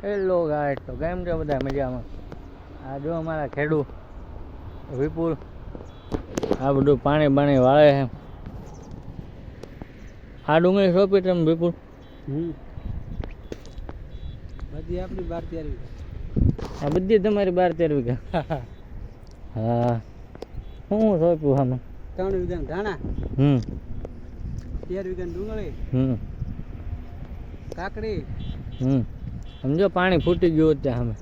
Hello guys, તો કેમ છો બધા? મજામાં? આ જો અમારા ખેડૂત વિપુલ આ બધું પાણી વાળે છે. આ ડુંગળી સોંપી તમે વિપુલ? બધી આપણી 12-13 વીઘા. આ બધી તમારી 12-13 વીઘા? હા. શું સોંપ્યું આમાં? 3 વીઘા ધાણા, 13 વીઘા ડુંગળી, કાકડી. સમજો પાણી ફૂટી ગયું ત્યાં અમે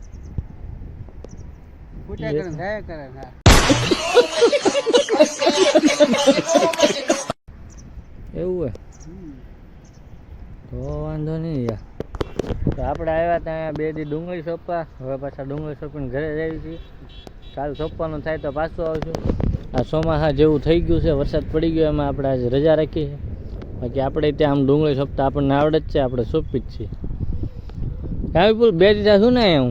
ફૂટ્યા કરે જાય કરે. એવું હોય તો વાંધો નહીં યાર. તો આપણે આવ્યા ત્યાં 2 દી ડુંગળી સોંપવા. હવે પાછા ડુંગળી સોંપીને ઘરે જઈએ છીએ. કાલ સોંપવાનું થાય તો પાછું આવશું. આ ચોમાસા જેવું થઈ ગયું છે, વરસાદ પડી ગયો, એમાં આપણે આજે રજા રાખી છે. બાકી આપણે ત્યાં આમ ડુંગળી સોંપતા આપણને આવડે જ છે, આપણે સોંપી જ છીએ. કાવી પુલ 2 દીધા શું ને હું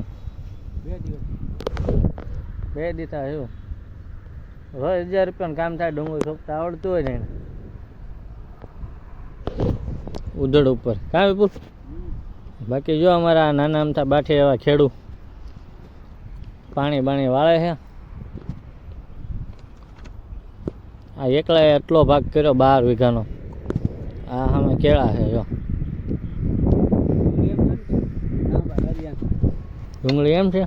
2 દીધા શું રોજ 1000 રૂપિયાનું કામ થાય. ડુંગળી સોંપતા આવડતું હોય ને ઉધડ ઉપર. કાવી પુલ બાકી જો અમારા નાના અમથા બાઠે એવા ખેડૂ પાણી વાળે છે. આ એકલાએ એટલો ભાગ કર્યો 12 વીઘાનો. આ સામે કેળા છે જો. ડુંગળી એમ છે,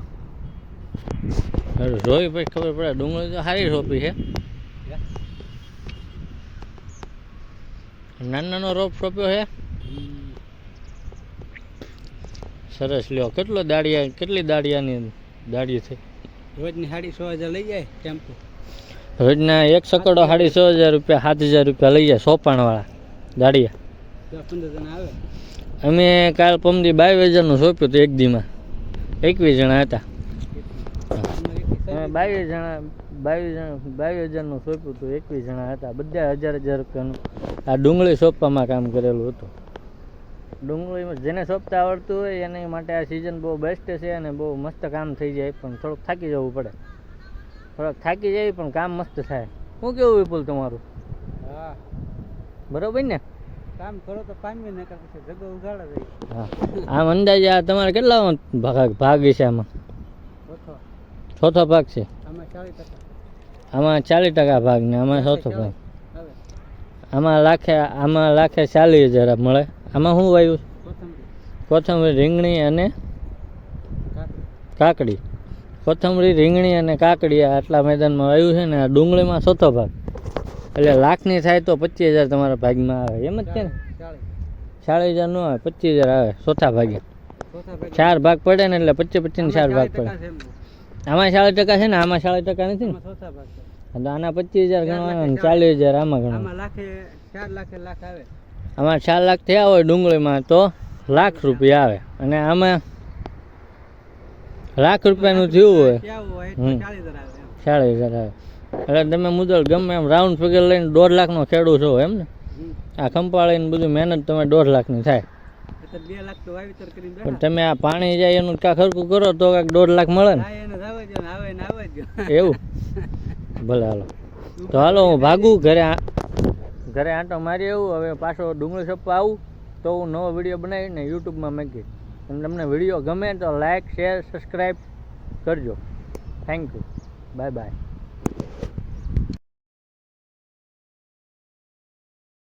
જોઈ પછી ખબર પડે. ડુંગળી તો સારી રોપી છે. નાનો રોપ રોપ્યો છે. સરસ લ્યો. કેટલી દાળિયાની દાળી છે? રોજની 6,500 લઈ જાય ટેમ્પો. રોજના એક સકડો 6,500 રૂપિયા 7,000 રૂપિયા લઈ જાય સોપાણવાળા દાળિયા. 15 જણા આવે. અમે કાલ પમદી 22,000નું સોંપ્યું હતું. એક દીમાં 21 જણા હતા. 22,000નું સોંપ્યું હતું. 21 જણા હતા. બધા 1,000 રૂપિયાનું આ ડુંગળી સોંપવામાં કામ કરેલું હતું. ડુંગળીમાં જેને સોંપતા આવડતું હોય એની માટે આ સિઝન બહુ બેસ્ટ છે અને બહુ મસ્ત કામ થઈ જાય. પણ થોડુંક થાકી જવું પડે. થાકી જાય પણ કામ મસ્ત થાય. શું કેવું વિપુલ તમારું? હા બરોબર ને? કામ કરો તો પામી ને પછી જગો ઉગાડા જાય. હા. આમ અંદાજે આ તમારે કેટલા ભાગ છે આમાં? ચોથો ભાગ છે. આમાં 40% ભાગ ને આમાં ચોથો ભાગ. આમાં લાખે 40,000 મળે. આમાં શું વાવ્યું? કોથમરી, રીંગણી અને કાકડી. કોથમરી, રીંગણી અને કાકડી આટલા મેદાનમાં વાવ્યું છે ને. આ ડુંગળીમાં ચોથો ભાગ. એટલે લાખની થાય તો 25,000 તમારા ભાગમાં આવે. એમ જ છે ને? 40,000 ન આવે, 25,000 આવે ચોથા ભાગે. 4 ભાગ પડે ને એટલે 25 ને 4 ભાગ પડે. આમાં 40% છે ને, આમાં 40% નથી ને. આના 25,000 ગણવાના ને 40,000 આમાં ગણવાના. 4 લાખ આવે. આમાં 4 લાખ થયા હોય ડુંગળીમાં તો લાખ રૂપિયા આવે. અને આમાં લાખ રૂપિયાનું થયું હોય 40,000 આવે. એટલે તમે મુદલ ગમે એમ રાઉન્ડ ફિગર લઈને 1.5 લાખનો ખેડૂત છો એમ ને. આ ખંપાળીને બધું મહેનત તમે 1.5 લાખની થાય. 2 લાખ તો વાવેતર કરીને પણ તમે આ પાણી જાય એનું કાંક ખર્ચું કરો તો કાંઈક 1.5 લાખ મળે ને. એવું ભલે હાલો. તો હાલો હું ભાગું ઘરે આંટો મારી આવું. હવે પાછો ડુંગળી સોંપવા આવું તો હું નવો વિડીયો બનાવીને યુટ્યુબમાં મૂકીશ. અને તમને વિડીયો ગમે તો લાઇક, શેર, સબસ્ક્રાઈબ કરજો. Thank you. Bye bye.